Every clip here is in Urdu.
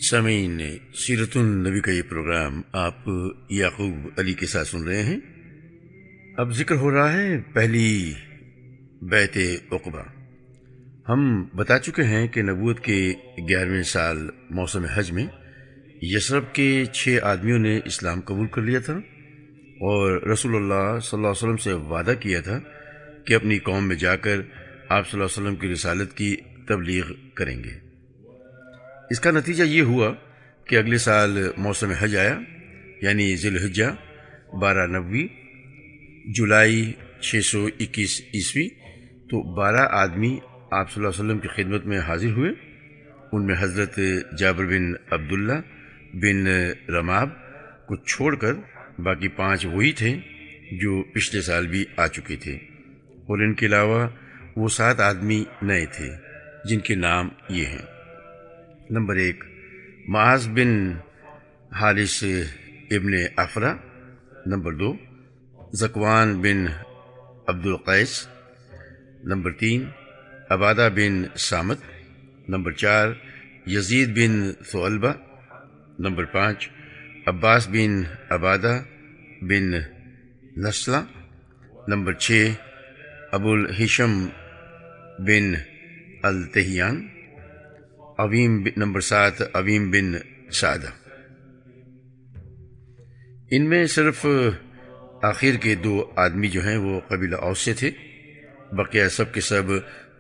سامعین، سیرت النبی کا یہ پروگرام آپ یعقوب علی کے ساتھ سن رہے ہیں۔ اب ذکر ہو رہا ہے پہلی بیعت عقبہ۔ ہم بتا چکے ہیں کہ نبوت کے 11ویں سال موسم حج میں یثرب کے 6 آدمیوں نے اسلام قبول کر لیا تھا اور رسول اللہ صلی اللہ علیہ وسلم سے وعدہ کیا تھا کہ اپنی قوم میں جا کر آپ صلی اللہ علیہ وسلم کی رسالت کی تبلیغ کریں گے۔ اس کا نتیجہ یہ ہوا کہ اگلے سال موسم حج آیا، یعنی ذی الحجہ 12 نبوی جولائی 621 عیسوی، تو 12 آدمی آپ صلی اللہ علیہ وسلم کی خدمت میں حاضر ہوئے۔ ان میں حضرت جابر بن عبداللہ بن رماب کو چھوڑ کر باقی 5 وہی تھے جو پچھلے سال بھی آ چکے تھے، اور ان کے علاوہ وہ 7 آدمی نئے تھے جن کے نام یہ ہیں۔ نمبر 1 معاذ بن حارث ابن افرا۔ نمبر 2 ذکوان بن عبد القیس۔ نمبر 3 عبادہ بن سامت۔ نمبر 4 یزید بن ثعلبہ۔ نمبر 5 عباس بن عبادہ بن نسلہ۔ نمبر 6 ابو الہشم بن التحیان۔ نمبر 7 عویم بن سعدہ۔ ان میں صرف آخر کے 2 آدمی جو ہیں وہ قبیلہ اوس سے تھے، بقیہ سب کے سب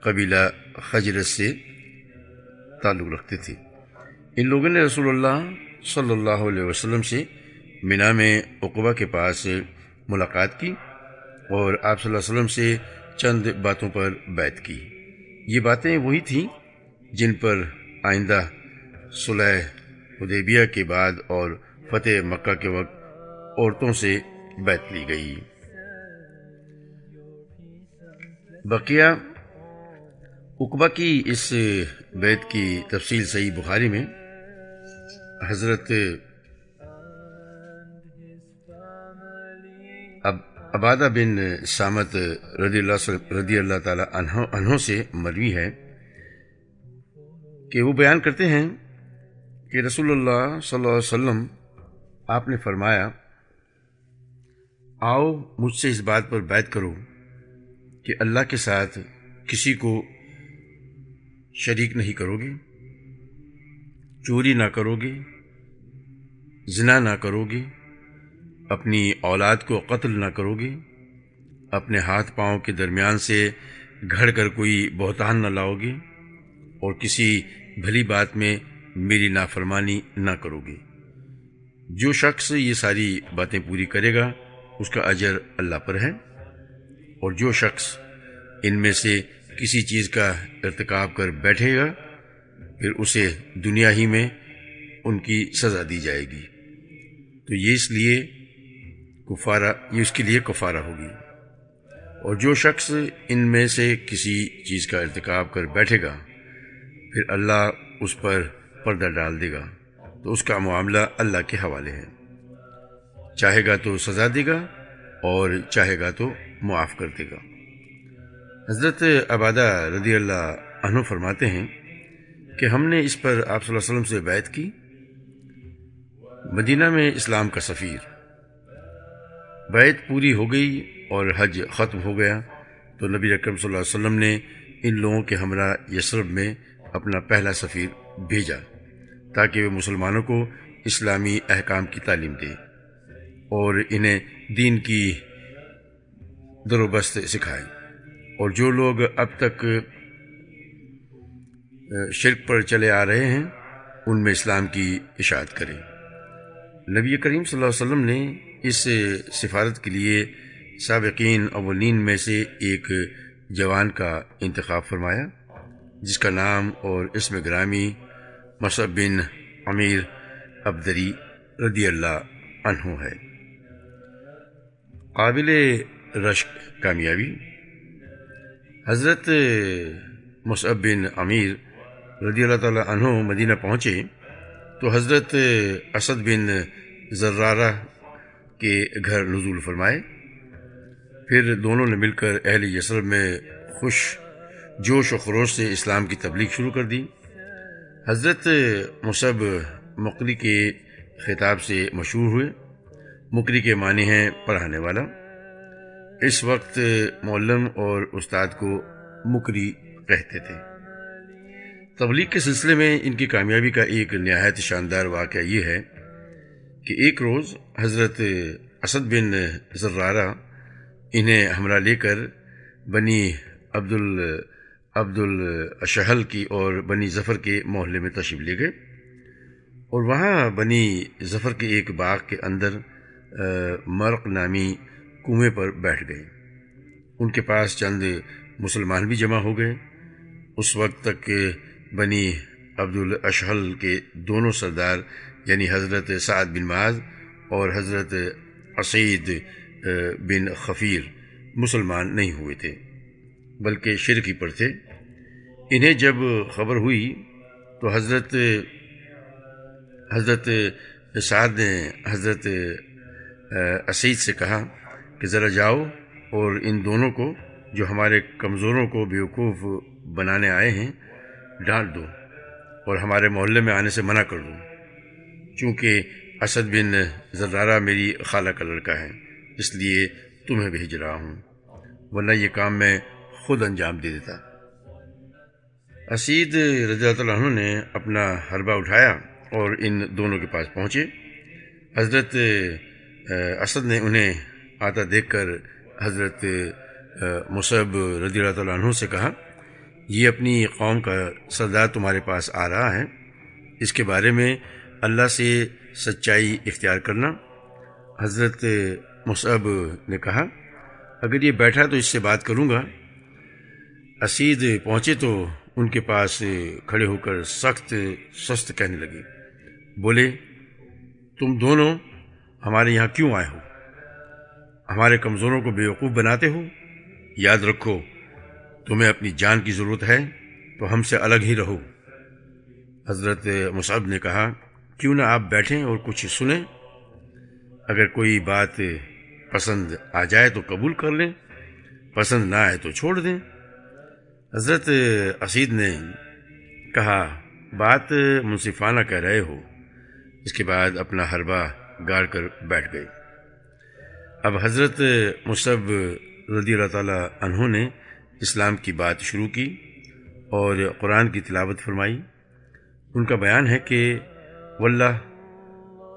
قبیلہ خجرج سے تعلق رکھتے تھے۔ ان لوگوں نے رسول اللہ صلی اللہ علیہ وسلم سے مینا میں عقبہ کے پاس ملاقات کی اور آپ صلی اللہ علیہ وسلم سے چند باتوں پر بیعت کی۔ یہ باتیں وہی تھیں جن پر آئندہ صلح حدیبیہ کے بعد اور فتح مکہ کے وقت عورتوں سے بیعت لی گئی۔ بقیہ عقبہ کی اس بیعت کی تفصیل صحیح بخاری میں حضرت عبادہ بن سامت رضی اللہ تعالی عنہ سے مروی ہے کہ وہ بیان کرتے ہیں کہ رسول اللہ صلی اللہ علیہ وسلم آپ نے فرمایا، آؤ مجھ سے اس بات پر بیعت کرو کہ اللہ کے ساتھ کسی کو شریک نہیں کرو گے، چوری نہ کرو گے، زنا نہ کرو گے، اپنی اولاد کو قتل نہ کرو گے، اپنے ہاتھ پاؤں کے درمیان سے گھڑ کر کوئی بہتان نہ لاؤ گے، اور کسی بھلی بات میں میری نافرمانی نہ کرو گے۔ جو شخص یہ ساری باتیں پوری کرے گا اس کا اجر اللہ پر ہے، اور جو شخص ان میں سے کسی چیز کا ارتکاب کر بیٹھے گا پھر اسے دنیا ہی میں ان کی سزا دی جائے گی، تو یہ اس کے لیے کفارہ ہوگی۔ اور جو شخص ان میں سے کسی چیز کا ارتکاب کر بیٹھے گا پھر اللہ اس پر پردہ ڈال دے گا، تو اس کا معاملہ اللہ کے حوالے ہے، چاہے گا تو سزا دے گا اور چاہے گا تو معاف کر دے گا۔ حضرت عبادہ رضی اللہ عنہ فرماتے ہیں کہ ہم نے اس پر آپ صلی اللہ علیہ وسلم سے بیعت کی۔ مدینہ میں اسلام کا سفیر، بیعت پوری ہو گئی اور حج ختم ہو گیا تو نبی اکرم صلی اللہ علیہ وسلم نے ان لوگوں کے ہمراہ یثرب میں اپنا پہلا سفیر بھیجا تاکہ وہ مسلمانوں کو اسلامی احکام کی تعلیم دے اور انہیں دین کی در و بست سکھائے، اور جو لوگ اب تک شرک پر چلے آ رہے ہیں ان میں اسلام کی اشاعت کرے۔ نبی کریم صلی اللہ علیہ وسلم نے اس سفارت کے لیے سابقین اولین میں سے ایک جوان کا انتخاب فرمایا جس کا نام اور اسم گرامی مصعب بن عمیر ابدری رضی اللہ عنہ ہے۔ قابل رشک کامیابی، حضرت مصعب بن عمیر رضی اللہ تعالی عنہ مدینہ پہنچے تو حضرت اسد بن زرارہ کے گھر نزول فرمائے۔ پھر دونوں نے مل کر اہل یثرب میں جوش و خروش سے اسلام کی تبلیغ شروع کر دی۔ حضرت مصعب مقری کے خطاب سے مشہور ہوئے۔ مقری کے معنی ہیں پڑھانے والا۔ اس وقت معلم اور استاد کو مقری کہتے تھے۔ تبلیغ کے سلسلے میں ان کی کامیابی کا ایک نہایت شاندار واقعہ یہ ہے کہ ایک روز حضرت اسد بن زرارہ انہیں ہمراہ لے کر بنی عبد الاشہل کی اور بنی ظفر کے محلے میں تشریف لے گئے اور وہاں بنی ظفر کے ایک باغ کے اندر مرق نامی کنویں پر بیٹھ گئے۔ ان کے پاس چند مسلمان بھی جمع ہو گئے۔ اس وقت تک بنی عبد الاشہل کے دونوں سردار یعنی حضرت سعد بن معاذ اور حضرت اسید بن خفیر مسلمان نہیں ہوئے تھے بلکہ شرک پر تھے۔ انہیں جب خبر ہوئی تو حضرت سعد نے حضرت اسید سے کہا کہ ذرا جاؤ اور ان دونوں کو جو ہمارے کمزوروں کو بیوقوف بنانے آئے ہیں ڈانٹ دو اور ہمارے محلے میں آنے سے منع کر دو، چونکہ اسد بن زرارہ میری خالہ کا لڑکا ہے، اس لیے تمہیں بھیج رہا ہوں، ورنہ یہ کام میں خود انجام دے دیتا۔ اسید رضی اللہ عنہ نے اپنا حربہ اٹھایا اور ان دونوں کے پاس پہنچے۔ حضرت اسد نے انہیں آتا دیکھ کر حضرت مصعب رضی اللہ عنہ سے کہا، یہ اپنی قوم کا سردار تمہارے پاس آ رہا ہے، اس کے بارے میں اللہ سے سچائی اختیار کرنا۔ حضرت مصعب نے کہا، اگر یہ بیٹھا تو اس سے بات کروں گا۔ اسید پہنچے تو ان کے پاس کھڑے ہو کر سخت سست کہنے لگے، بولے، تم دونوں ہمارے یہاں کیوں آئے ہو؟ ہمارے کمزوروں کو بیوقوف بناتے ہو؟ یاد رکھو، تمہیں اپنی جان کی ضرورت ہے تو ہم سے الگ ہی رہو۔ حضرت مصعب نے کہا، کیوں نہ آپ بیٹھیں اور کچھ سنیں، اگر کوئی بات پسند آ جائے تو قبول کر لیں، پسند نہ آئے تو چھوڑ دیں۔ حضرت اسید نے کہا، بات منصفانہ کہہ رہے ہو۔ اس کے بعد اپنا حربہ گاڑ کر بیٹھ گئے۔ اب حضرت مصعب رضی اللہ تعالیٰ عنہ نے اسلام کی بات شروع کی اور قرآن کی تلاوت فرمائی۔ ان کا بیان ہے کہ واللہ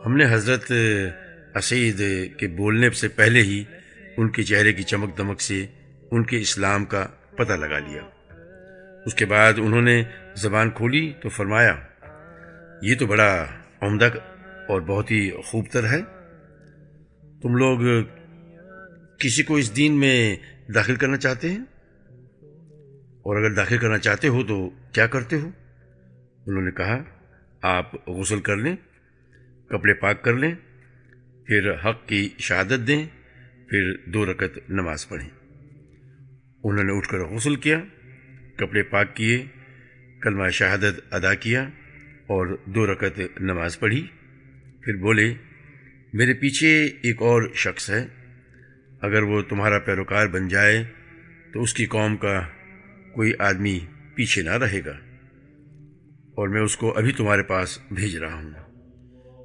ہم نے حضرت اسید کے بولنے سے پہلے ہی ان کے چہرے کی چمک دمک سے ان کے اسلام کا پتہ لگا لیا۔ اس کے بعد انہوں نے زبان کھولی تو فرمایا، یہ تو بڑا عمدہ اور بہت ہی خوب تر ہے۔ تم لوگ کسی کو اس دین میں داخل کرنا چاہتے ہیں؟ اور اگر داخل کرنا چاہتے ہو تو کیا کرتے ہو؟ انہوں نے کہا، آپ غسل کر لیں، کپڑے پاک کر لیں، پھر حق کی شہادت دیں، پھر 2 رکعت نماز پڑھیں۔ انہوں نے اٹھ کر غسل کیا، کپڑے پاک کیے، کلمہ شہادت ادا کیا اور 2 رکعت نماز پڑھی۔ پھر بولے، میرے پیچھے ایک اور شخص ہے، اگر وہ تمہارا پیروکار بن جائے تو اس کی قوم کا کوئی آدمی پیچھے نہ رہے گا، اور میں اس کو ابھی تمہارے پاس بھیج رہا ہوں۔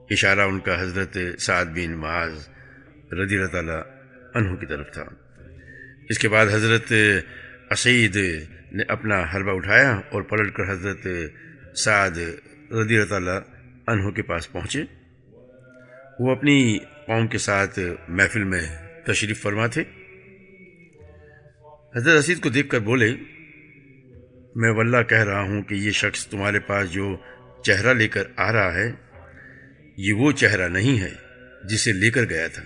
اشارہ ان کا حضرت سعد بن معاذ رضی اللہ تعالیٰ عنہ کی طرف تھا۔ اس کے بعد حضرت اسید نے اپنا حربہ اٹھایا اور پلٹ کر حضرت سعد رضی اللہ تعالیٰ عنہ کے پاس پہنچے۔ وہ اپنی قوم کے ساتھ محفل میں تشریف فرما تھے۔ حضرت اسید کو دیکھ کر بولے، میں واللہ کہہ رہا ہوں کہ یہ شخص تمہارے پاس جو چہرہ لے کر آ رہا ہے، یہ وہ چہرہ نہیں ہے جسے لے کر گیا تھا۔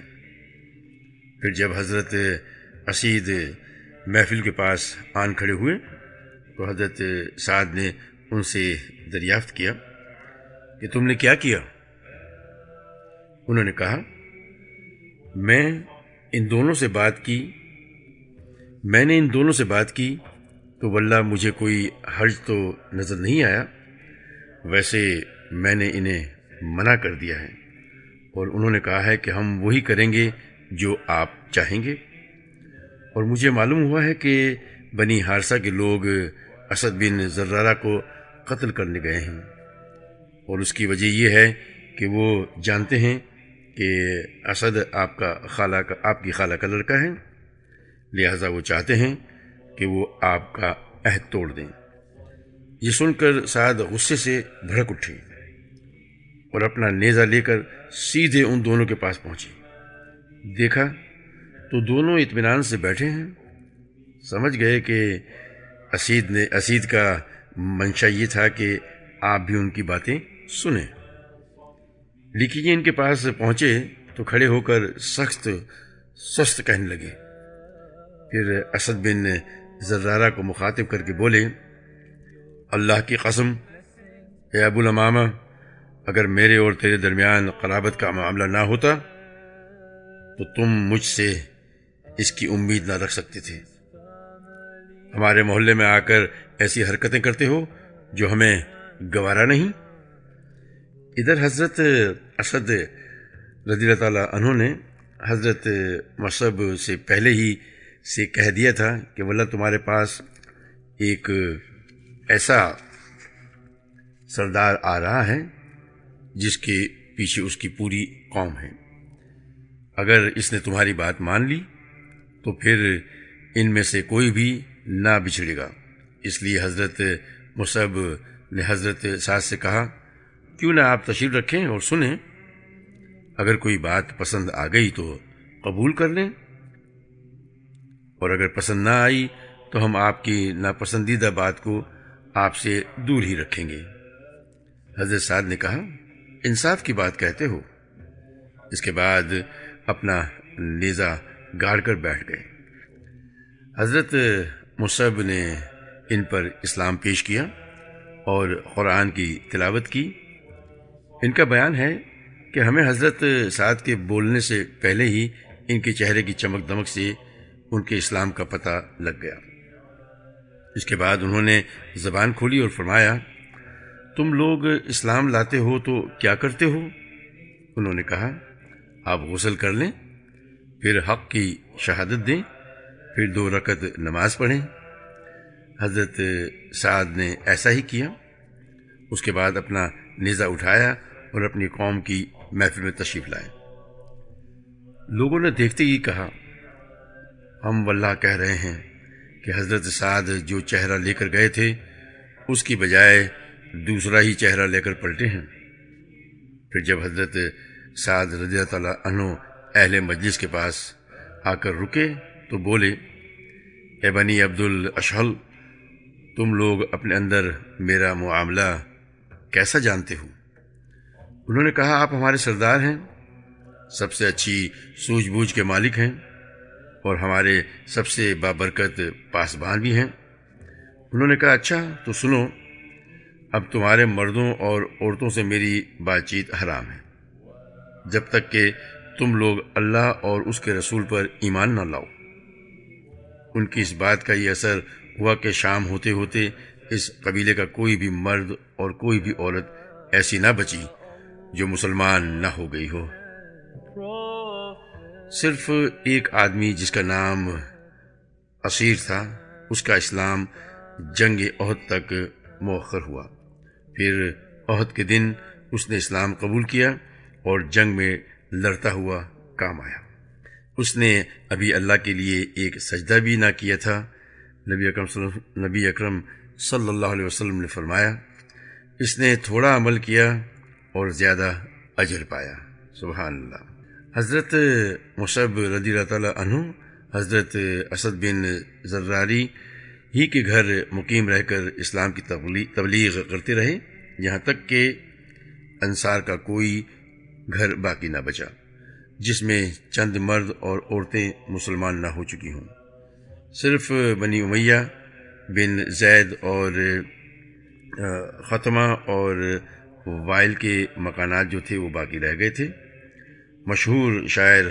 پھر جب حضرت اسید محفل کے پاس آن کھڑے ہوئے تو حضرت سعد نے ان سے دریافت کیا کہ تم نے کیا کیا؟ انہوں نے کہا، میں نے ان دونوں سے بات کی تو واللہ مجھے کوئی حرج تو نظر نہیں آیا، ویسے میں نے انہیں منع کر دیا ہے اور انہوں نے کہا ہے کہ ہم وہی کریں گے جو آپ چاہیں گے، اور مجھے معلوم ہوا ہے کہ بنی حارثہ کے لوگ اسد بن زرارہ کو قتل کرنے گئے ہیں، اور اس کی وجہ یہ ہے کہ وہ جانتے ہیں کہ اسد آپ کی خالہ کا لڑکا ہے، لہٰذا وہ چاہتے ہیں کہ وہ آپ کا عہد توڑ دیں۔ یہ سن کر سعد غصے سے بھڑک اٹھے اور اپنا نیزہ لے کر سیدھے ان دونوں کے پاس پہنچے۔ دیکھا تو دونوں اطمینان سے بیٹھے ہیں۔ سمجھ گئے کہ اسید کا منشا یہ تھا کہ آپ بھی ان کی باتیں سنیں، لیکن یہ ان کے پاس پہنچے تو کھڑے ہو کر سست کہنے لگے۔ پھر اسد بن زرارہ کو مخاطب کر کے بولے، اللہ کی قسم اے ابو الامامہ، اگر میرے اور تیرے درمیان قرابت کا معاملہ نہ ہوتا تو تم مجھ سے اس کی امید نہ رکھ سکتے تھے۔ ہمارے محلے میں آ کر ایسی حرکتیں کرتے ہو جو ہمیں گوارا نہیں۔ ادھر حضرت اسد رضی اللہ تعالیٰ عنہ نے حضرت مصعب سے پہلے ہی سے کہہ دیا تھا کہ واللہ تمہارے پاس ایک ایسا سردار آ رہا ہے جس کے پیچھے اس کی پوری قوم ہے، اگر اس نے تمہاری بات مان لی تو پھر ان میں سے کوئی بھی نہ بچھڑے گا۔ اس لیے حضرت مصعب نے حضرت سعد سے کہا، کیوں نہ آپ تشریف رکھیں اور سنیں، اگر کوئی بات پسند آ گئی تو قبول کر لیں، اور اگر پسند نہ آئی تو ہم آپ کی ناپسندیدہ بات کو آپ سے دور ہی رکھیں گے۔ حضرت سعد نے کہا، انصاف کی بات کہتے ہو۔ اس کے بعد اپنا نیزہ گاڑ کر بیٹھ گئے۔ حضرت مصعب نے ان پر اسلام پیش کیا اور قرآن کی تلاوت کی۔ ان کا بیان ہے کہ ہمیں حضرت سعد کے بولنے سے پہلے ہی ان کے چہرے کی چمک دمک سے ان کے اسلام کا پتہ لگ گیا۔ اس کے بعد انہوں نے زبان کھولی اور فرمایا، تم لوگ اسلام لاتے ہو تو کیا کرتے ہو؟ انہوں نے کہا، آپ غسل کر لیں، پھر حق کی شہادت دیں، پھر 2 رکعت نماز پڑھیں۔ حضرت سعد نے ایسا ہی کیا۔ اس کے بعد اپنا نیزہ اٹھایا اور اپنی قوم کی محفل میں تشریف لائے۔ لوگوں نے دیکھتے ہی کہا، ہم واللہ کہہ رہے ہیں کہ حضرت سعد جو چہرہ لے کر گئے تھے اس کی بجائے دوسرا ہی چہرہ لے کر پلٹے ہیں۔ پھر جب حضرت سعد رضی اللہ تعالیٰ عنہ اہل مجلس کے پاس آ کر رکے تو بولے، اے بنی عبد الاشہل، تم لوگ اپنے اندر میرا معاملہ کیسا جانتے ہو؟ انہوں نے کہا، آپ ہمارے سردار ہیں، سب سے اچھی سوجھ بوجھ کے مالک ہیں اور ہمارے سب سے بابرکت پاسبان بھی ہیں۔ انہوں نے کہا، اچھا تو سنو، اب تمہارے مردوں اور عورتوں سے میری بات چیت حرام ہے جب تک کہ تم لوگ اللہ اور اس کے رسول پر ایمان نہ لاؤ۔ ان کی اس بات کا یہ اثر ہوا کہ شام ہوتے ہوتے اس قبیلے کا کوئی بھی مرد اور کوئی بھی عورت ایسی نہ بچی جو مسلمان نہ ہو گئی ہو۔ صرف ایک آدمی جس کا نام اسیر تھا، اس کا اسلام جنگ احد تک مؤخر ہوا۔ پھر احد کے دن اس نے اسلام قبول کیا اور جنگ میں لڑتا ہوا کام آیا۔ اس نے ابھی اللہ کے لیے ایک سجدہ بھی نہ کیا تھا۔ نبی اکرم صلی اللہ علیہ وسلم نے فرمایا، اس نے تھوڑا عمل کیا اور زیادہ اجر پایا۔ سبحان اللہ۔ حضرت مصعب رضی اللہ تعالیٰ عنہ حضرت اسد بن زراری ہی کے گھر مقیم رہ کر اسلام کی تبلیغ کرتے رہے، یہاں تک کہ انصار کا کوئی گھر باقی نہ بچا جس میں چند مرد اور عورتیں مسلمان نہ ہو چکی ہوں۔ صرف بنی امیہ بن زید اور ختمہ اور وائل کے مکانات جو تھے وہ باقی رہ گئے تھے۔ مشہور شاعر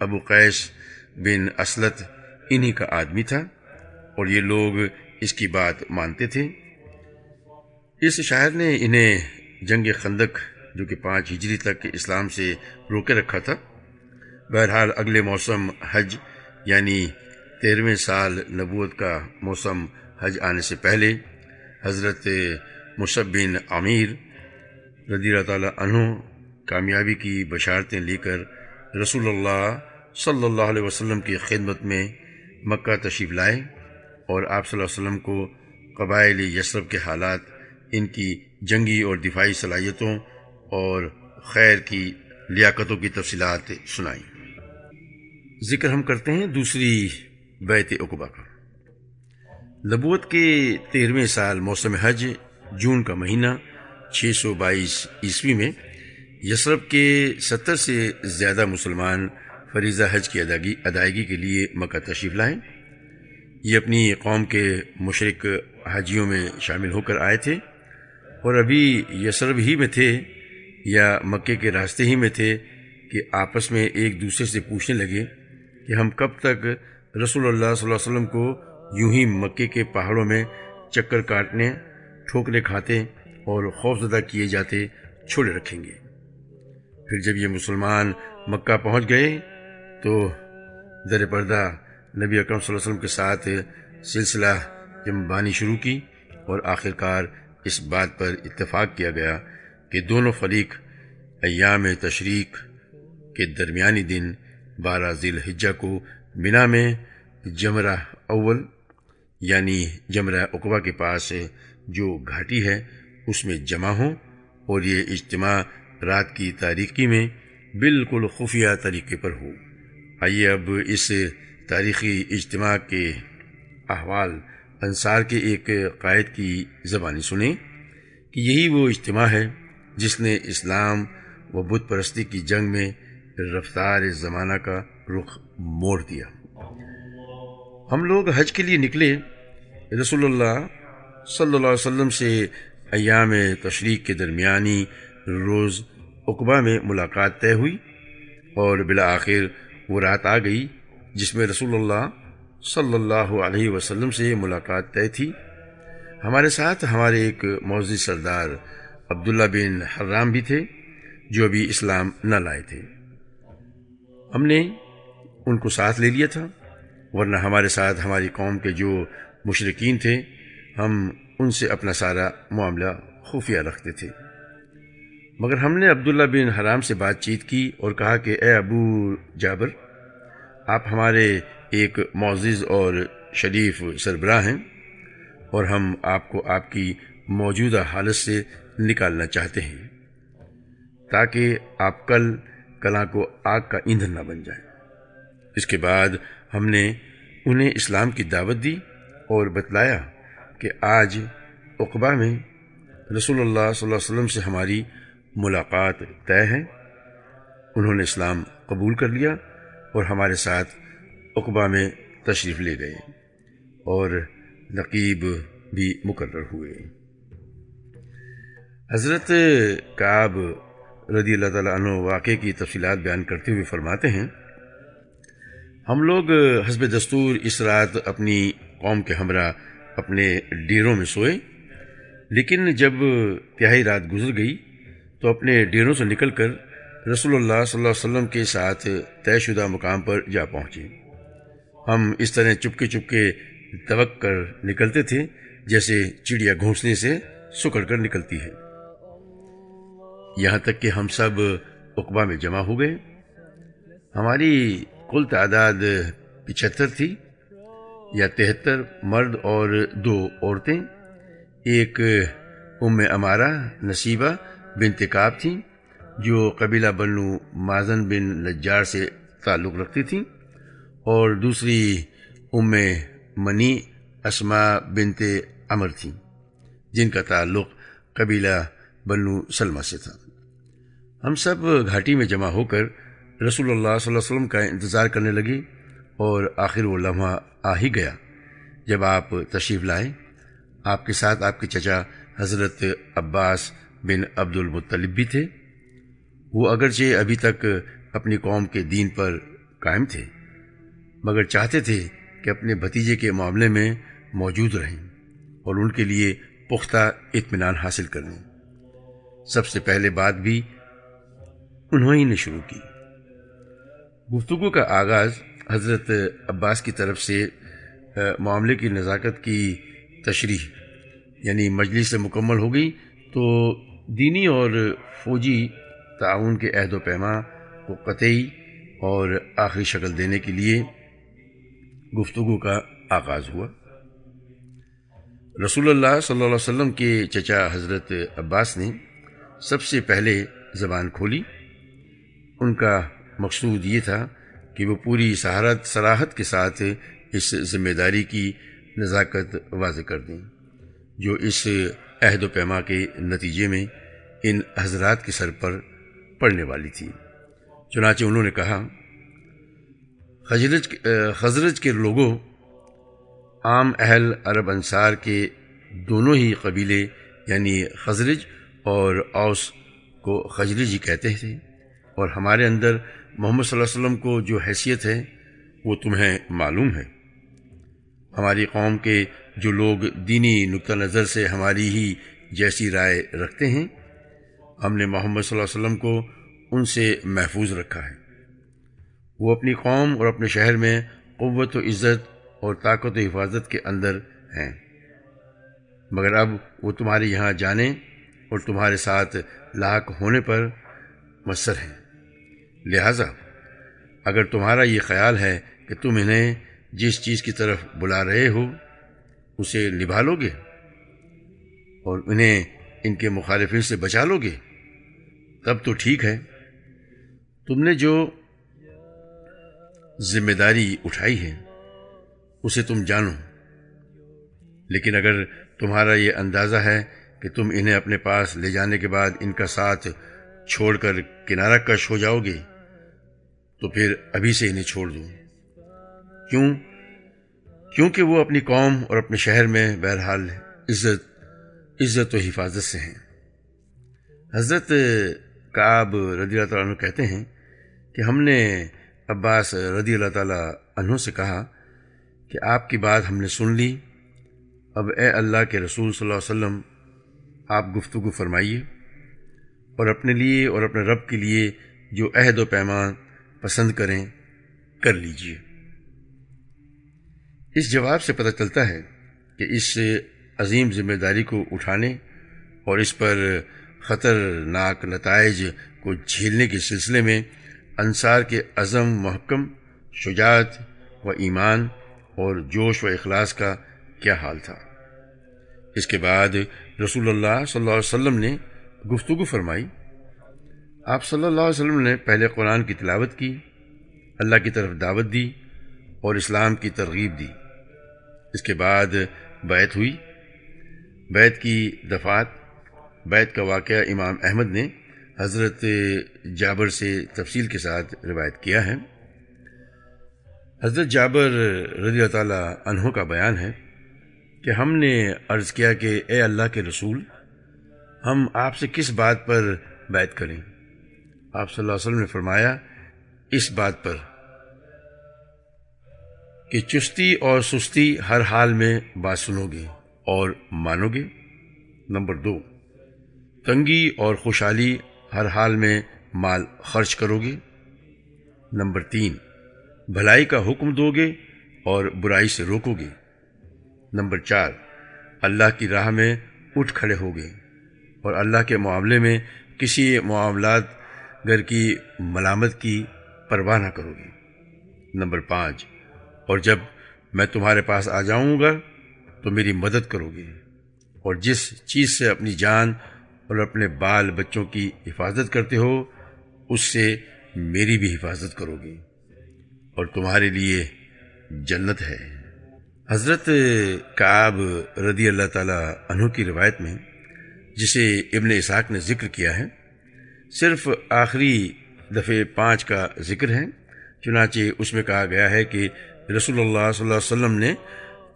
ابو قیس بن اسلط انہی کا آدمی تھا اور یہ لوگ اس کی بات مانتے تھے۔ اس شاعر نے انہیں جنگ خندق جو کہ 5 ہجری تک اسلام سے روکے رکھا تھا۔ بہرحال اگلے موسم حج یعنی 13ویں سال نبوت کا موسم حج آنے سے پہلے حضرت مصعب بن عمیر رضی اللہ تعالیٰ عنہ کامیابی کی بشارتیں لے کر رسول اللہ صلی اللہ علیہ وسلم کی خدمت میں مکہ تشریف لائے، اور آپ صلی اللہ علیہ وسلم کو قبائل یثرب کے حالات، ان کی جنگی اور دفاعی صلاحیتوں اور خیر کی لیاقتوں کی تفصیلات سنائیں۔ ذکر ہم کرتے ہیں دوسری بیعت عقبہ کا۔ نبوت کے 13ویں سال موسم حج، جون کا مہینہ 622 عیسوی میں یثرب کے 70 سے زیادہ مسلمان فریضہ حج کی ادائیگی کے لیے مکہ تشریف لائے۔ یہ اپنی قوم کے مشرک حاجیوں میں شامل ہو کر آئے تھے، اور ابھی یثرب ہی میں تھے یا مکے کے راستے ہی میں تھے کہ آپس میں ایک دوسرے سے پوچھنے لگے کہ ہم کب تک رسول اللہ صلی اللہ علیہ وسلم کو یوں ہی مکے کے پہاڑوں میں چکر کاٹنے، ٹھوکریں کھاتے اور خوفزدہ کیے جاتے چھوڑے رکھیں گے۔ پھر جب یہ مسلمان مکہ پہنچ گئے تو در پردہ نبی اکرم صلی اللہ علیہ وسلم کے ساتھ سلسلہ جمعبانی شروع کی، اور آخرکار اس بات پر اتفاق کیا گیا کہ دونوں فریق ایام تشریق کے درمیانی دن 12 ذی الحجہ کو منا میں جمرہ اول یعنی جمرہ عقبہ کے پاس جو گھاٹی ہے اس میں جمع ہوں، اور یہ اجتماع رات کی تاریکی میں بالکل خفیہ طریقے پر ہو۔ آئیے اب اس تاریخی اجتماع کے احوال انصار کے ایک قائد کی زبانی سنیں کہ یہی وہ اجتماع ہے جس نے اسلام و بت پرستی کی جنگ میں رفتار زمانہ کا رخ موڑ دیا۔ ہم لوگ حج کے لیے نکلے۔ رسول اللہ صلی اللہ علیہ وسلم سے ایام تشریق کے درمیانی روز عقبہ میں ملاقات طے ہوئی، اور بالآخر وہ رات آ گئی جس میں رسول اللہ صلی اللہ علیہ وسلم سے ملاقات طے تھی۔ ہمارے ساتھ ہمارے ایک معزز سردار عبداللہ بن حرام بھی تھے جو ابھی اسلام نہ لائے تھے۔ ہم نے ان کو ساتھ لے لیا تھا، ورنہ ہمارے ساتھ ہماری قوم کے جو مشرکین تھے ہم ان سے اپنا سارا معاملہ خفیہ رکھتے تھے۔ مگر ہم نے عبداللہ بن حرام سے بات چیت کی اور کہا کہ اے ابو جابر، آپ ہمارے ایک معزز اور شریف سربراہ ہیں، اور ہم آپ کو آپ کی موجودہ حالت سے نکالنا چاہتے ہیں تاکہ آپ کلاں کو آگ کا ایندھن نہ بن جائیں۔ اس کے بعد ہم نے انہیں اسلام کی دعوت دی اور بتلایا کہ آج عقبہ میں رسول اللہ صلی اللہ علیہ وسلم سے ہماری ملاقات طے ہے۔ انہوں نے اسلام قبول کر لیا اور ہمارے ساتھ عقبہ میں تشریف لے گئے، اور نقیب بھی مقرر ہوئے۔ حضرت کعب رضی اللہ تعالیٰ عنہ واقعے کی تفصیلات بیان کرتے ہوئے فرماتے ہیں، ہم لوگ حسب دستور اس رات اپنی قوم کے ہمراہ اپنے ڈیروں میں سوئے، لیکن جب تہائی رات گزر گئی تو اپنے ڈیروں سے نکل کر رسول اللہ صلی اللہ علیہ وسلم کے ساتھ طے شدہ مقام پر جا پہنچے۔ ہم اس طرح چپکے چپکے دوک کر نکلتے تھے جیسے چڑیا گھونسلے سے سکڑ کر نکلتی ہے۔ یہاں تک کہ ہم سب عقبہ میں جمع ہو گئے۔ ہماری کل تعداد 75 تھی یا 73 مرد اور 2 عورتیں۔ ایک ام امارہ نصیبہ بنت کعب تھیں جو قبیلہ بنو مازن بن نجار سے تعلق رکھتی تھیں، اور دوسری ام منی اسماء بنت عمر تھیں جن کا تعلق قبیلہ بنو سلمہ سے تھا۔ ہم سب گھاٹی میں جمع ہو کر رسول اللہ صلی اللہ علیہ وسلم کا انتظار کرنے لگے، اور آخر وہ لمحہ آ ہی گیا جب آپ تشریف لائے۔ آپ کے ساتھ آپ کے چچا حضرت عباس بن عبد المطلب بھی تھے۔ وہ اگرچہ ابھی تک اپنی قوم کے دین پر قائم تھے، مگر چاہتے تھے کہ اپنے بھتیجے کے معاملے میں موجود رہیں اور ان کے لیے پختہ اطمینان حاصل کر لیں۔ سب سے پہلے بات بھی انہوں ہی نے شروع کی۔ گفتگو کا آغاز حضرت عباس کی طرف سے معاملے کی نزاکت کی تشریح، یعنی مجلس سے مکمل ہو گئی تو دینی اور فوجی تعاون کے عہد و پیما کو قطعی اور آخری شکل دینے کے لیے گفتگو کا آغاز ہوا۔ رسول اللہ صلی اللہ علیہ وسلم کے چچا حضرت عباس نے سب سے پہلے زبان کھولی۔ ان کا مقصود یہ تھا کہ وہ پوری صراحت کے ساتھ اس ذمہ داری کی نزاکت واضح کر دیں جو اس عہد و پیما کے نتیجے میں ان حضرات کے سر پر پڑنے والی تھی۔ چنانچہ انہوں نے کہا، خزرج کے لوگوں، عام اہل عرب انصار کے دونوں ہی قبیلے یعنی خزرج اور اوس کو خجرجی کہتے تھے، اور ہمارے اندر محمد صلی اللہ علیہ وسلم کو جو حیثیت ہے وہ تمہیں معلوم ہے۔ ہماری قوم کے جو لوگ دینی نقطہ نظر سے ہماری ہی جیسی رائے رکھتے ہیں، ہم نے محمد صلی اللہ علیہ وسلم کو ان سے محفوظ رکھا ہے۔ وہ اپنی قوم اور اپنے شہر میں قوت و عزت اور طاقت و حفاظت کے اندر ہیں، مگر اب وہ تمہارے یہاں جانے اور تمہارے ساتھ لاحق ہونے پر مصر ہیں۔ لہٰذا اگر تمہارا یہ خیال ہے کہ تم انہیں جس چیز کی طرف بلا رہے ہو اسے نبھا لو گے اور انہیں ان کے مخالفین سے بچا لو گے، تب تو ٹھیک ہے، تم نے جو ذمہ داری اٹھائی ہے اسے تم جانو۔ لیکن اگر تمہارا یہ اندازہ ہے کہ تم انہیں اپنے پاس لے جانے کے بعد ان کا ساتھ چھوڑ کر کنارہ کش ہو جاؤ گے تو پھر ابھی سے انہیں چھوڑ دو۔ کیونکہ وہ اپنی قوم اور اپنے شہر میں بہرحال عزت و حفاظت سے ہیں۔ حضرت کعب رضی اللہ تعالیٰ عنہ کہتے ہیں کہ ہم نے عباس رضی اللہ تعالیٰ عنہ سے کہا کہ آپ کی بات ہم نے سن لی، اب اے اللہ کے رسول صلی اللہ علیہ وسلم آپ گفتگو فرمائیے اور اپنے لیے اور اپنے رب کے لیے جو عہد و پیمان پسند کریں کر لیجیے۔ اس جواب سے پتہ چلتا ہے کہ اس عظیم ذمہ داری کو اٹھانے اور اس پر خطرناک نتائج کو جھیلنے کے سلسلے میں انصار کے عزم محکم، شجاعت و ایمان اور جوش و اخلاص کا کیا حال تھا۔ اس کے بعد رسول اللہ صلی اللہ علیہ وسلم نے گفتگو فرمائی۔ آپ صلی اللہ علیہ وسلم نے پہلے قرآن کی تلاوت کی، اللہ کی طرف دعوت دی اور اسلام کی ترغیب دی۔ اس کے بعد بیعت ہوئی۔ بیعت کی دفعات، بیعت کا واقعہ امام احمد نے حضرت جابر سے تفصیل کے ساتھ روایت کیا ہے۔ حضرت جابر رضی اللہ تعالیٰ عنہ کا بیان ہے کہ ہم نے عرض کیا کہ اے اللہ کے رسول، ہم آپ سے کس بات پر بیعت کریں؟ آپ صلی اللہ علیہ وسلم نے فرمایا، اس بات پر کہ چستی اور سستی ہر حال میں بات سنو گے اور مانو گے۔ نمبر 2، تنگی اور خوشحالی ہر حال میں مال خرچ کرو گے۔ نمبر 3، بھلائی کا حکم دو گے اور برائی سے روکو گے۔ نمبر 4، اللہ کی راہ میں اٹھ کھڑے ہوگے اور اللہ کے معاملے میں کسی معاملات گر کی ملامت کی پرواہ نہ کرو گے۔ نمبر 5، اور جب میں تمہارے پاس آ جاؤں گا تو میری مدد کرو گے، اور جس چیز سے اپنی جان اور اپنے بال بچوں کی حفاظت کرتے ہو اس سے میری بھی حفاظت کرو گے، اور تمہارے لیے جنت ہے۔ حضرت کعب رضی اللہ تعالیٰ عنہ کی روایت میں، جسے ابن اسحاق نے ذکر کیا ہے، صرف آخری دفعے 5 کا ذکر ہے۔ چنانچہ اس میں کہا گیا ہے کہ رسول اللہ صلی اللہ علیہ وسلم نے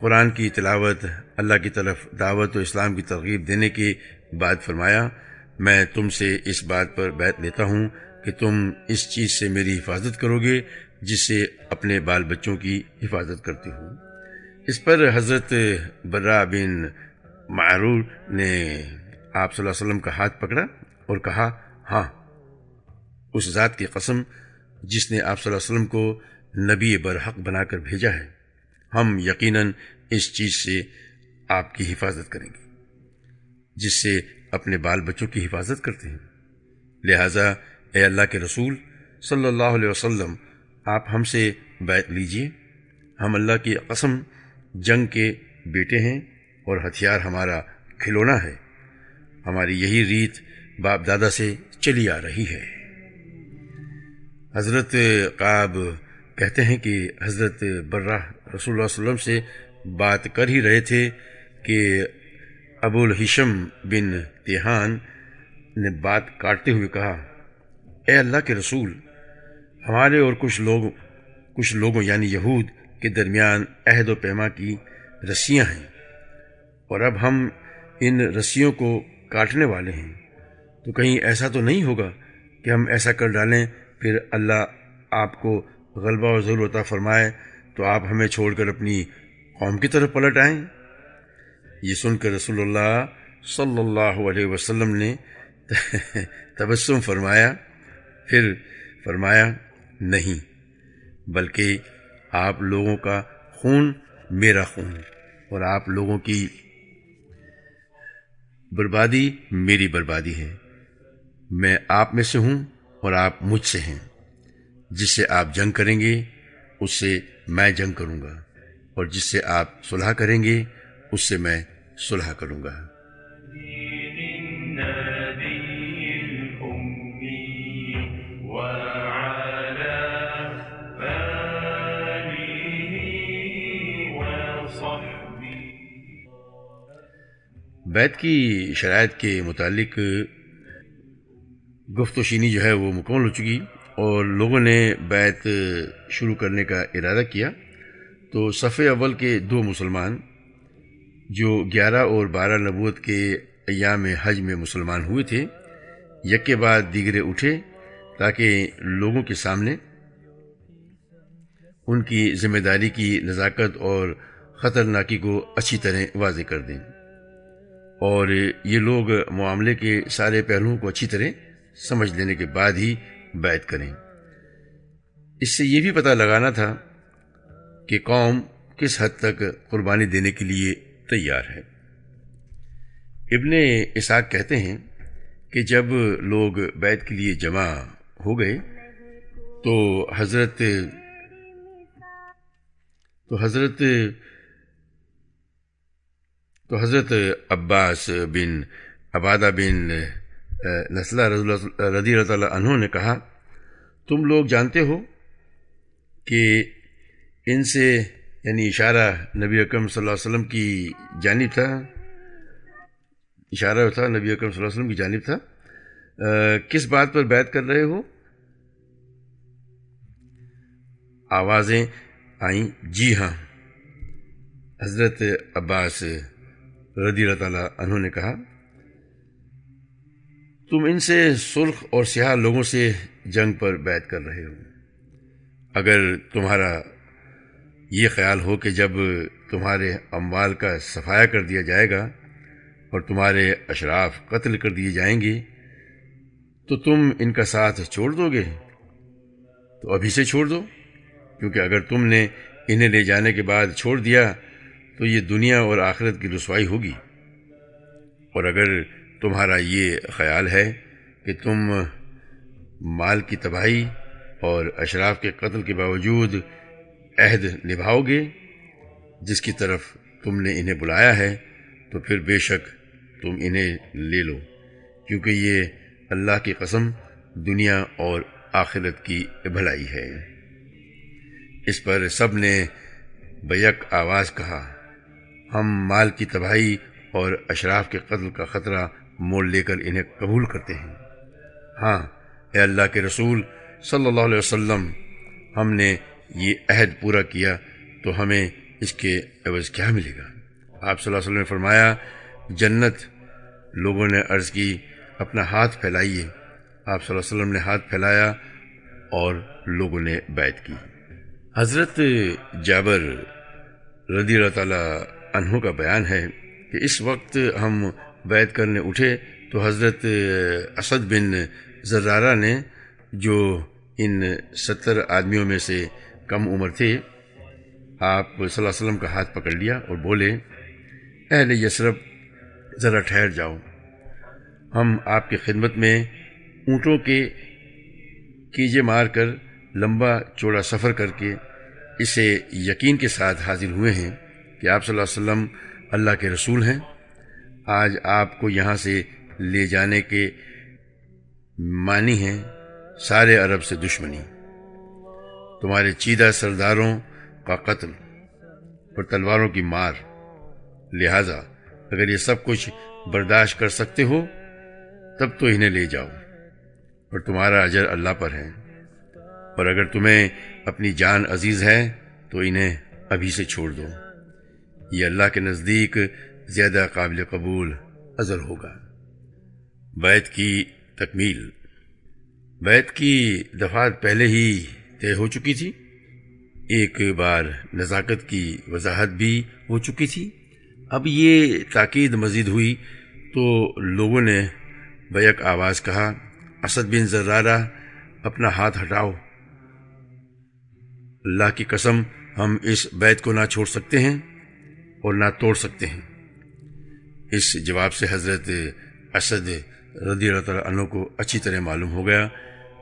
قرآن کی تلاوت، اللہ کی طرف دعوت و اسلام کی ترغیب دینے کے بعد فرمایا، میں تم سے اس بات پر بیعت لیتا ہوں کہ تم اس چیز سے میری حفاظت کرو گے جس سے اپنے بال بچوں کی حفاظت کرتے ہو۔ اس پر حضرت برا بن معرور نے آپ صلی اللہ علیہ وسلم کا ہاتھ پکڑا اور کہا، ہاں، اس ذات کی قسم جس نے آپ صلی اللہ علیہ وسلم کو نبی برحق بنا کر بھیجا ہے، ہم یقیناً اس چیز سے آپ کی حفاظت کریں گے۔ جس سے اپنے بال بچوں کی حفاظت کرتے ہیں۔ لہٰذا اے اللہ کے رسول صلی اللہ علیہ وسلم، آپ ہم سے بیعت لیجئے۔ ہم اللہ کی قسم جنگ کے بیٹے ہیں اور ہتھیار ہمارا کھلونا ہے۔ ہماری یہی ریت باپ دادا سے چلی آ رہی ہے۔ حضرت کعب کہتے ہیں کہ حضرت برہ رسول اللہ صلی اللہ علیہ وسلم سے بات کر ہی رہے تھے کہ ابو الہشم بن تیہان نے بات کاٹتے ہوئے کہا، اے اللہ کے رسول، ہمارے اور کچھ لوگوں یعنی یہود کے درمیان عہد و پیما کی رسیاں ہیں، اور اب ہم ان رسیوں کو کاٹنے والے ہیں، تو کہیں ایسا تو نہیں ہوگا کہ ہم ایسا کر ڈالیں پھر اللہ آپ کو غلبہ و ظہور عطا فرمائے تو آپ ہمیں چھوڑ کر اپنی قوم کی طرف پلٹ آئیں۔ یہ سن کر رسول اللہ صلی اللہ علیہ وسلم نے تبسم فرمایا، پھر فرمایا، نہیں، بلکہ آپ لوگوں کا خون میرا خون اور آپ لوگوں کی بربادی میری بربادی ہے۔ میں آپ میں سے ہوں اور آپ مجھ سے ہیں۔ جس سے آپ جنگ کریں گے اس سے میں جنگ کروں گا، اور جس سے آپ صلح کریں گے اس سے میں صلح کروں گا۔ بیعت کی شرائط کے متعلق گفت و شینی جو ہے وہ مکمل ہو چکی، اور لوگوں نے بیعت شروع کرنے کا ارادہ کیا تو صف اول کے دو مسلمان جو 11 اور 12 نبوت کے ایام حج میں مسلمان ہوئے تھے، یک کے بعد دیگرے اٹھے تاکہ لوگوں کے سامنے ان کی ذمہ داری کی نزاکت اور خطرناکی کو اچھی طرح واضح کر دیں، اور یہ لوگ معاملے کے سارے پہلوؤں کو اچھی طرح سمجھ لینے کے بعد ہی بیعت کریں۔ اس سے یہ بھی پتہ لگانا تھا کہ قوم کس حد تک قربانی دینے کے لیے تیار ہے۔ ابن اسحاق کہتے ہیں کہ جب لوگ بیعت کے لیے جمع ہو گئے تو حضرت عباس بن عبادہ بن نسلہ رضی اللہ تعالیٰ عنہ نے کہا، تم لوگ جانتے ہو کہ ان سے، یعنی اشارہ نبی اکرم صلی اللہ علیہ وسلم کی جانب تھا، نبی اکرم صلی اللہ علیہ وسلم کی جانب تھا، کس بات پر بیعت کر رہے ہو؟ آوازیں آئیں، جی ہاں۔ حضرت عباس رضی اللہ تعالیٰ عنہ نے کہا، تم ان سے سرخ اور سیاہ لوگوں سے جنگ پر بیعت کر رہے ہو۔ اگر تمہارا یہ خیال ہو کہ جب تمہارے اموال کا صفایا کر دیا جائے گا اور تمہارے اشراف قتل کر دیے جائیں گے تو تم ان کا ساتھ چھوڑ دو گے، تو ابھی سے چھوڑ دو، کیونکہ اگر تم نے انہیں لے جانے کے بعد چھوڑ دیا تو یہ دنیا اور آخرت کی رسوائی ہوگی، اور اگر تمہارا یہ خیال ہے کہ تم مال کی تباہی اور اشراف کے قتل کے باوجود عہد نبھاؤ گے جس کی طرف تم نے انہیں بلایا ہے، تو پھر بے شک تم انہیں لے لو، کیونکہ یہ اللہ کی قسم دنیا اور آخرت کی بھلائی ہے۔ اس پر سب نے بیک آواز کہا، ہم مال کی تباہی اور اشراف کے قتل کا خطرہ مول لے کر انہیں قبول کرتے ہیں۔ ہاں اے اللہ کے رسول صلی اللہ علیہ وسلم، ہم نے یہ عہد پورا کیا تو ہمیں اس کے عوض کیا ملے گا؟ آپ صلی اللہ علیہ وسلم نے فرمایا، جنت۔ لوگوں نے عرض کی، اپنا ہاتھ پھیلائیے۔ آپ صلی اللہ علیہ وسلم نے ہاتھ پھیلایا اور لوگوں نے بیعت کی۔ حضرت جابر رضی اللہ تعالیٰ عنہ کا بیان ہے کہ اس وقت ہم بیعت کرنے اٹھے تو حضرت اسد بن زرارہ نے، جو ان 70 آدمیوں میں سے کم عمر تھے، آپ صلی اللہ علیہ وسلم کا ہاتھ پکڑ لیا اور بولے، اہل یثرب، ذرا ٹھہر جاؤ، ہم آپ کی خدمت میں اونٹوں کے کیجے مار کر لمبا چوڑا سفر کر کے اسے یقین کے ساتھ حاضر ہوئے ہیں کہ آپ صلی اللہ علیہ وسلم اللہ کے رسول ہیں۔ آج آپ کو یہاں سے لے جانے کے معنی ہیں سارے عرب سے دشمنی، تمہارے چیدہ سرداروں کا قتل اور تلواروں کی مار، لہذا اگر یہ سب کچھ برداشت کر سکتے ہو تب تو انہیں لے جاؤ، اور تمہارا اجر اللہ پر ہے، اور اگر تمہیں اپنی جان عزیز ہے تو انہیں ابھی سے چھوڑ دو، یہ اللہ کے نزدیک زیادہ قابل قبول اجر ہوگا۔ بیعت کی تکمیل۔ بیعت کی دفعات پہلے ہی طے ہو چکی تھی، ایک بار نزاکت کی وضاحت بھی ہو چکی تھی، اب یہ تاکید مزید ہوئی تو لوگوں نے بیک آواز کہا، اسد بن زرارہ اپنا ہاتھ ہٹاؤ، اللہ کی قسم ہم اس بیعت کو نہ چھوڑ سکتے ہیں اور نہ توڑ سکتے ہیں۔ اس جواب سے حضرت اسد رضی اللہ تعالیٰ عنہ کو اچھی طرح معلوم ہو گیا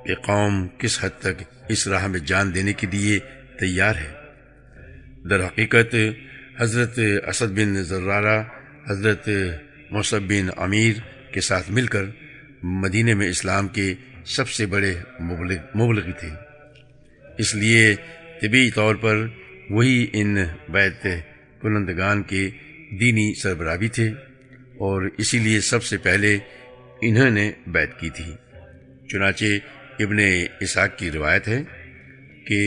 کہ قوم کس حد تک اس راہ میں جان دینے کے لیے تیار ہے۔ در حقیقت حضرت اسد بن زرارہ حضرت مصعب بن عمیر کے ساتھ مل کر مدینہ میں اسلام کے سب سے بڑے مبلغ تھے، اس لیے طبی طور پر وہی ان بیعت کنندگان کے دینی سربراہ بھی تھے، اور اسی لیے سب سے پہلے انہوں نے بیعت کی تھی۔ چنانچہ ابن اسحاق کی روایت ہے کہ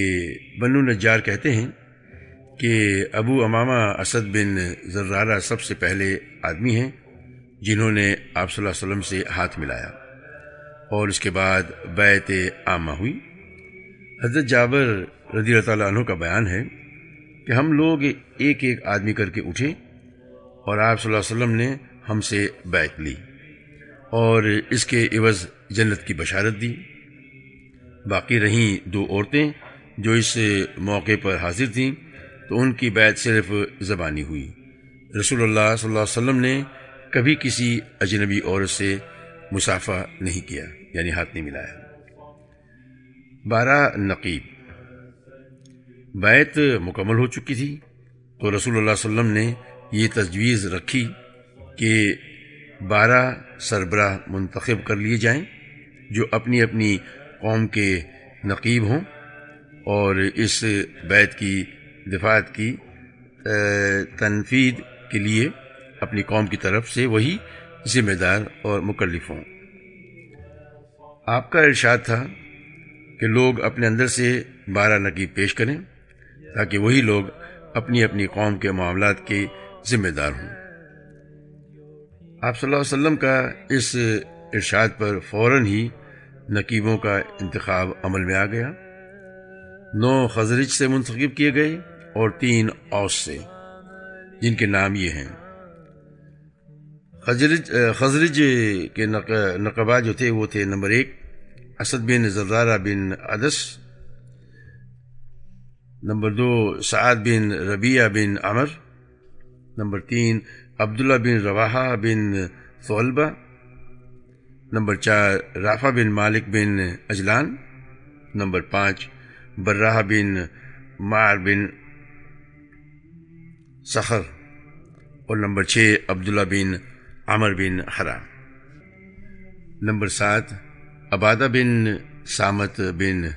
بنو نجار کہتے ہیں کہ ابو امامہ اسد بن زرارہ سب سے پہلے آدمی ہیں جنہوں نے آپ صلی اللہ علیہ وسلم سے ہاتھ ملایا، اور اس کے بعد بیعت عامہ ہوئی۔ حضرت جابر رضی اللہ تعالیٰ عنہ کا بیان ہے کہ ہم لوگ ایک ایک آدمی کر کے اٹھے اور آپ صلی اللہ علیہ وسلم نے ہم سے بیعت لی اور اس کے عوض جنت کی بشارت دی۔ باقی رہیں دو عورتیں جو اس موقع پر حاضر تھیں تو ان کی بیعت صرف زبانی ہوئی، رسول اللہ صلی اللہ علیہ وسلم نے کبھی کسی اجنبی عورت سے مصافحہ نہیں کیا، یعنی ہاتھ نہیں ملایا۔ 12 نقیب۔ بیعت مکمل ہو چکی تھی تو رسول اللہ صلی اللہ علیہ وسلم نے یہ تجویز رکھی کہ 12 سربراہ منتخب کر لیے جائیں جو اپنی اپنی قوم کے نقیب ہوں، اور اس بیعت کی دفعات کی تنفیذ کے لیے اپنی قوم کی طرف سے وہی ذمہ دار اور مکلف ہوں۔ آپ کا ارشاد تھا کہ لوگ اپنے اندر سے 12 نقیب پیش کریں تاکہ وہی لوگ اپنی اپنی قوم کے معاملات کے ذمہ دار ہوں۔ آپ صلی اللہ علیہ وسلم کا اس ارشاد پر فوراً ہی نقیبوں کا انتخاب عمل میں آ گیا۔ 9 خزرج سے منتخب کیے گئے اور 3 اوس سے، جن کے نام یہ ہیں۔ خزرج کے نقبہ جو تھے وہ تھے: نمبر 1 اسد بن زرارہ بن عدس، نمبر 2 سعد بن ربیعہ بن عمر، نمبر 3 عبداللہ بن رواحہ بن ثعلبہ، نمبر 4 رافع بن مالک بن اجلان، نمبر 5 براہ بن معر بن صخر، اور نمبر 6 عبداللہ بن عمر بن حرام، نمبر 7 عبادہ بن سامت بن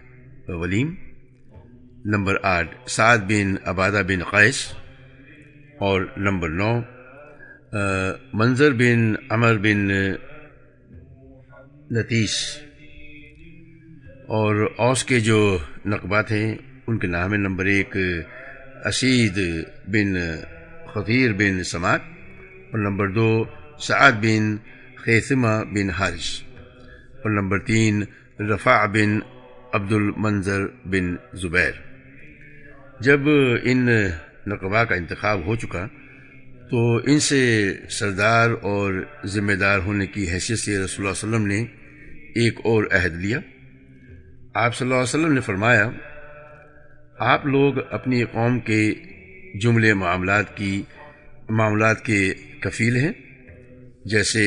ولیم، نمبر 8 سعد بن عبادہ بن قیس، اور نمبر 9 منظر بن عمر بن نتیس۔ اور اوس کے جو نقبات ہیں ان کے نام ہیں: نمبر 1 اسید بن خطیر بن سمات، اور نمبر 2 سعد بن خیثمہ بن حارث، اور نمبر 3 رفاع بن عبد المنظر بن زبیر۔ جب ان نقباء کا انتخاب ہو چکا تو ان سے سردار اور ذمہ دار ہونے کی حیثیت سے رسول اللہ صلی اللہ علیہ وسلم نے ایک اور عہد لیا۔ آپ صلی اللہ علیہ وسلم نے فرمایا، آپ لوگ اپنی قوم کے جملے معاملات کے کفیل ہیں، جیسے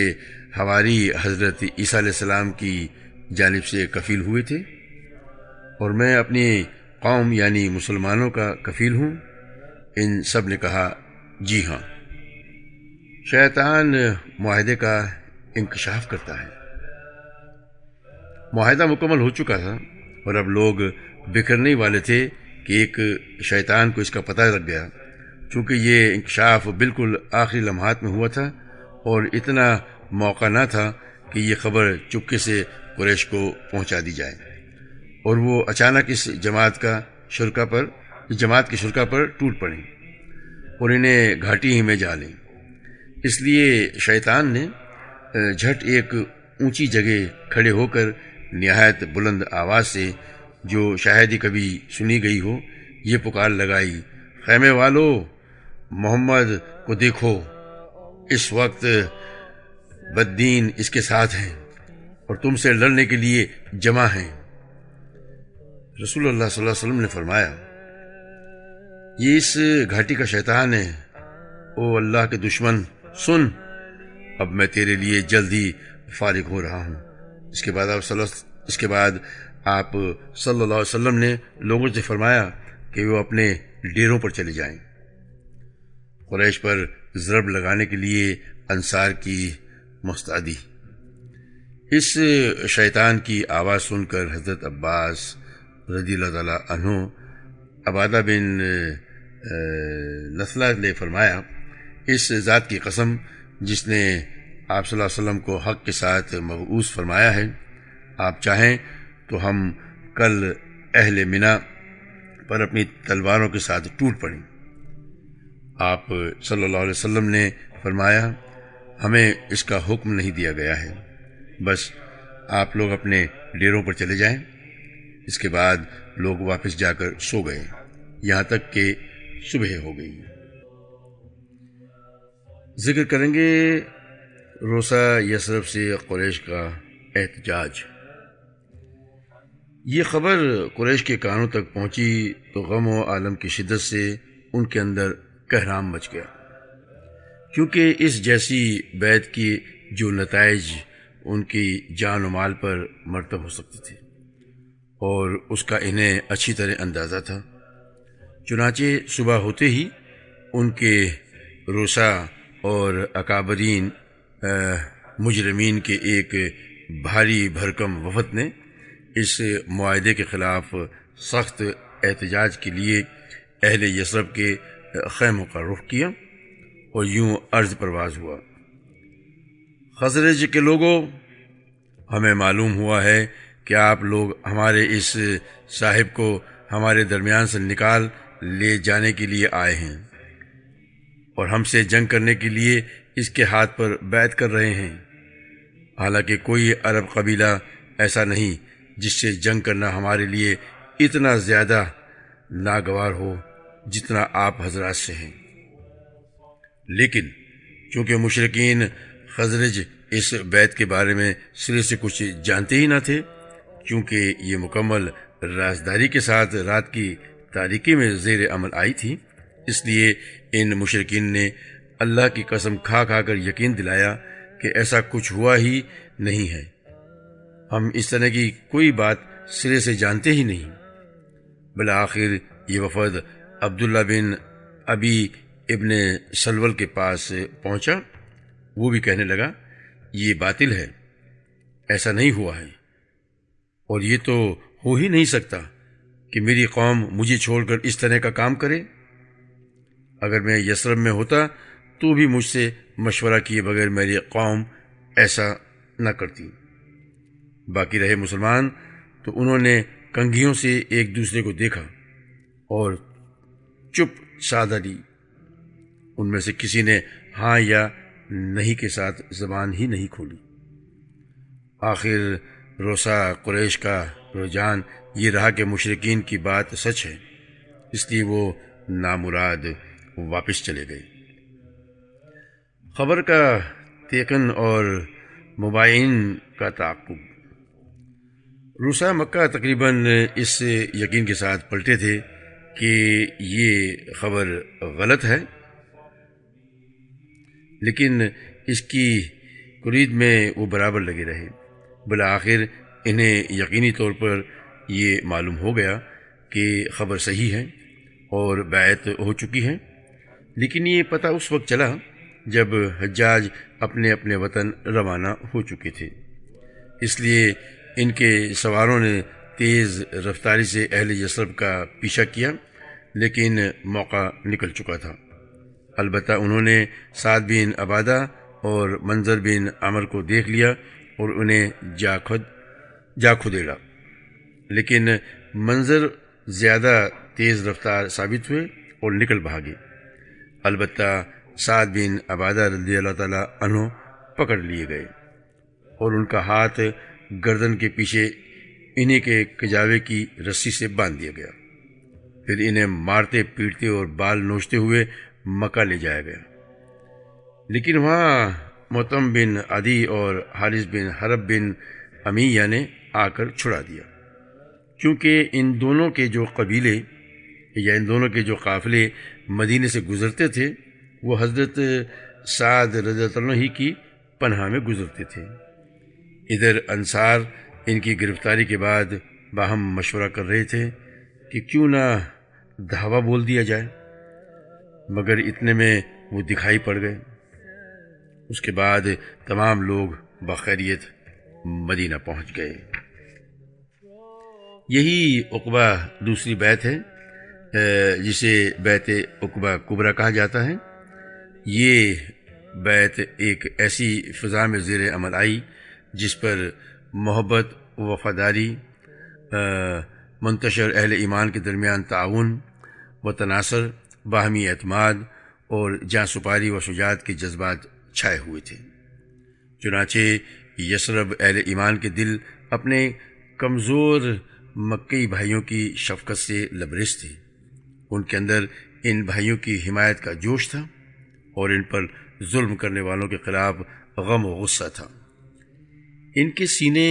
حواری حضرت عیسیٰ علیہ السلام کی جانب سے کفیل ہوئے تھے، اور میں اپنی قوم یعنی مسلمانوں کا کفیل ہوں۔ ان سب نے کہا جی ہاں۔ شیطان معاہدے کا انکشاف کرتا ہے۔ معاہدہ مکمل ہو چکا تھا اور اب لوگ بکھرنے ہی والے تھے کہ ایک شیطان کو اس کا پتہ لگ گیا، چونکہ یہ انکشاف بالکل آخری لمحات میں ہوا تھا اور اتنا موقع نہ تھا کہ یہ خبر چپکے سے قریش کو پہنچا دی جائے، اور وہ اچانک اس جماعت کے شرکا پر ٹوٹ پڑیں اور انہیں گھاٹی ہی میں جا لیں۔ اس لیے شیطان نے جھٹ ایک اونچی جگہ کھڑے ہو کر نہایت بلند آواز سے، جو شاید ہی کبھی سنی گئی ہو، یہ پکار لگائی، خیمے والو، محمد کو دیکھو، اس وقت بددین اس کے ساتھ ہیں اور تم سے لڑنے کے لیے جمع ہیں۔ رسول اللہ صلی اللہ علیہ وسلم نے فرمایا، یہ اس گھاٹی کا شیطان ہے۔ او اللہ کے دشمن، سن، اب میں تیرے لیے جلد ہی فارغ ہو رہا ہوں۔ اس کے بعد آپ صلی اللہ علیہ وسلم نے لوگوں سے فرمایا کہ وہ اپنے ڈیروں پر چلے جائیں۔ قریش پر ضرب لگانے کے لیے انصار کی مستعدی۔ اس شیطان کی آواز سن کر حضرت عباس رضی اللہ تعالیٰ عنہ عبادہ بن نثلہ نے فرمایا، اس ذات کی قسم جس نے آپ صلی اللہ علیہ وسلم کو حق کے ساتھ مبعوث فرمایا ہے، آپ چاہیں تو ہم کل اہل منا پر اپنی تلواروں کے ساتھ ٹوٹ پڑیں۔ آپ صلی اللہ علیہ وسلم نے فرمایا، ہمیں اس کا حکم نہیں دیا گیا ہے، بس آپ لوگ اپنے ڈیروں پر چلے جائیں۔ اس کے بعد لوگ واپس جا کر سو گئے یہاں تک کہ صبح ہو گئی۔ ذکر کریں گے روسا یثرب سے قریش کا احتجاج۔ یہ خبر قریش کے کانوں تک پہنچی تو غم و عالم کی شدت سے ان کے اندر کہرام مچ گیا، کیونکہ اس جیسی بیعت کی جو نتائج ان کی جان و مال پر مرتب ہو سکتے تھے، اور اس کا انہیں اچھی طرح اندازہ تھا۔ چنانچہ صبح ہوتے ہی ان کے روسا اور اکابرین مجرمین کے ایک بھاری بھرکم وفد نے اس معاہدے کے خلاف سخت احتجاج کے لیے اہل یثرب کے خیموں کا رخ کیا اور یوں عرض پرواز ہوا، خزرج کے لوگوں، ہمیں معلوم ہوا ہے کہ آپ لوگ ہمارے اس صاحب کو ہمارے درمیان سے نکال لے جانے کے لیے آئے ہیں اور ہم سے جنگ کرنے کے لیے اس کے ہاتھ پر بیعت کر رہے ہیں، حالانکہ کوئی عرب قبیلہ ایسا نہیں جس سے جنگ کرنا ہمارے لیے اتنا زیادہ ناگوار ہو جتنا آپ حضرات سے ہیں۔ لیکن چونکہ مشرکین خزرج اس بیعت کے بارے میں سرے سے کچھ جانتے ہی نہ تھے، کیونکہ یہ مکمل رازداری کے ساتھ رات کی تاریکی میں زیر عمل آئی تھی، اس لیے ان مشرکین نے اللہ کی قسم کھا کھا کر یقین دلایا کہ ایسا کچھ ہوا ہی نہیں ہے، ہم اس طرح کی کوئی بات سرے سے جانتے ہی نہیں۔ بالآخر یہ وفد عبداللہ بن ابی ابن سلول کے پاس پہنچا، وہ بھی کہنے لگا، یہ باطل ہے، ایسا نہیں ہوا ہے، اور یہ تو ہو ہی نہیں سکتا کہ میری قوم مجھے چھوڑ کر اس طرح کا کام کرے۔ اگر میں یثرب میں ہوتا تو بھی مجھ سے مشورہ کیے بغیر میری قوم ایسا نہ کرتی۔ باقی رہے مسلمان تو انہوں نے کنگھیوں سے ایک دوسرے کو دیکھا اور چپ سادہ لی، ان میں سے کسی نے ہاں یا نہیں کے ساتھ زبان ہی نہیں کھولی۔ آخر روسا قریش کا رجحان یہ رہا کہ مشرکین کی بات سچ ہے، اس لیے وہ نامراد واپس چلے گئے۔ خبر کا تیقن اور مبائن کا تعاقب۔ روسا مکہ تقریباً اس یقین کے ساتھ پلٹے تھے کہ یہ خبر غلط ہے، لیکن اس کی کرید میں وہ برابر لگے رہے۔ بالآخر انہیں یقینی طور پر یہ معلوم ہو گیا کہ خبر صحیح ہے اور بیعت ہو چکی ہے، لیکن یہ پتہ اس وقت چلا جب حجاج اپنے اپنے وطن روانہ ہو چکے تھے۔ اس لیے ان کے سواروں نے تیز رفتاری سے اہل یثرب کا پیچھا کیا، لیکن موقع نکل چکا تھا۔ البتہ انہوں نے سعد بن عبادہ اور منظر بن عمر کو دیکھ لیا اور انہیں جا کھدیڑا، لیکن منظر زیادہ تیز رفتار ثابت ہوئے اور نکل بھاگے۔ البتہ سعد بن عبادہ رضی اللہ تعالیٰ عنہ پکڑ لیے گئے اور ان کا ہاتھ گردن کے پیچھے انہیں کے کجاوے کی رسی سے باندھ دیا گیا۔ پھر انہیں مارتے پیٹتے اور بال نوچتے ہوئے مکہ لے جایا گیا، لیکن وہاں معتم بن عدی اور حارث بن حرب بن امیہ نے آ کر چھڑا دیا، کیونکہ ان دونوں کے جو قبیلے یا ان دونوں کے جو قافلے مدینے سے گزرتے تھے وہ حضرت سعد رضی اللہ عنہ ہی کی پناہ میں گزرتے تھے۔ ادھر انصار ان کی گرفتاری کے بعد باہم مشورہ کر رہے تھے کہ کیوں نہ دھاوا بول دیا جائے، مگر اتنے میں وہ دکھائی پڑ گئے۔ اس کے بعد تمام لوگ بخیریت مدینہ پہنچ گئے۔ یہی عقبہ دوسری بیعت ہے جسے بیعت عقبہ کبریٰ کہا جاتا ہے۔ یہ بیعت ایک ایسی فضا میں زیر عمل آئی جس پر محبت، وفاداری، منتشر اہل ایمان کے درمیان تعاون و تناصر، باہمی اعتماد اور جاں سپاری و شجاعت کے جذبات چھائے ہوئے تھے۔ چنانچہ یثرب اہل ایمان کے دل اپنے کمزور مکی بھائیوں کی شفقت سے لبریز تھے۔ ان کے اندر ان بھائیوں کی حمایت کا جوش تھا اور ان پر ظلم کرنے والوں کے خلاف غم و غصہ تھا۔ ان کے سینے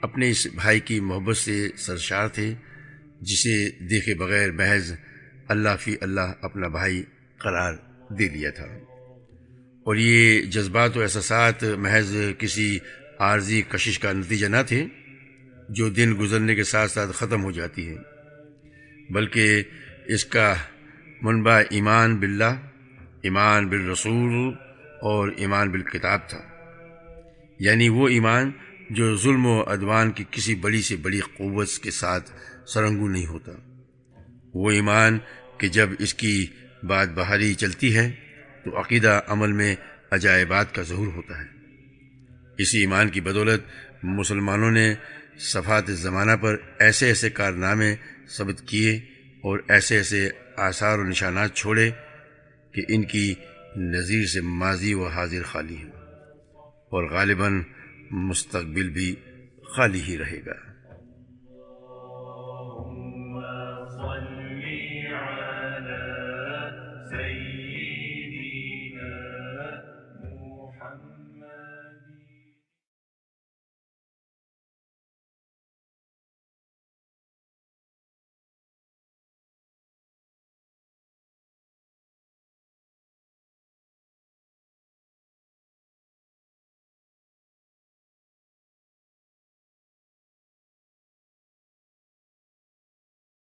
اپنے اس بھائی کی محبت سے سرشار تھے جسے دیکھے بغیر محض اللہ فی اللہ اپنا بھائی قرار دے لیا تھا، اور یہ جذبات و احساسات محض کسی عارضی کشش کا نتیجہ نہ تھے جو دن گزرنے کے ساتھ ساتھ ختم ہو جاتی ہے، بلکہ اس کا منبع ایمان باللہ، ایمان بالرسول اور ایمان بالکتاب تھا، یعنی وہ ایمان جو ظلم و عدوان کی کسی بڑی سے بڑی قوت کے ساتھ سرنگوں نہیں ہوتا، وہ ایمان کہ جب اس کی بات بہاری چلتی ہے تو عقیدہ عمل میں عجائبات کا ظہور ہوتا ہے۔ اسی ایمان کی بدولت مسلمانوں نے صفات زمانہ پر ایسے ایسے کارنامے ثبت کیے اور ایسے ایسے آثار و نشانات چھوڑے کہ ان کی نظیر سے ماضی و حاضر خالی ہیں، اور غالباً مستقبل بھی خالی ہی رہے گا۔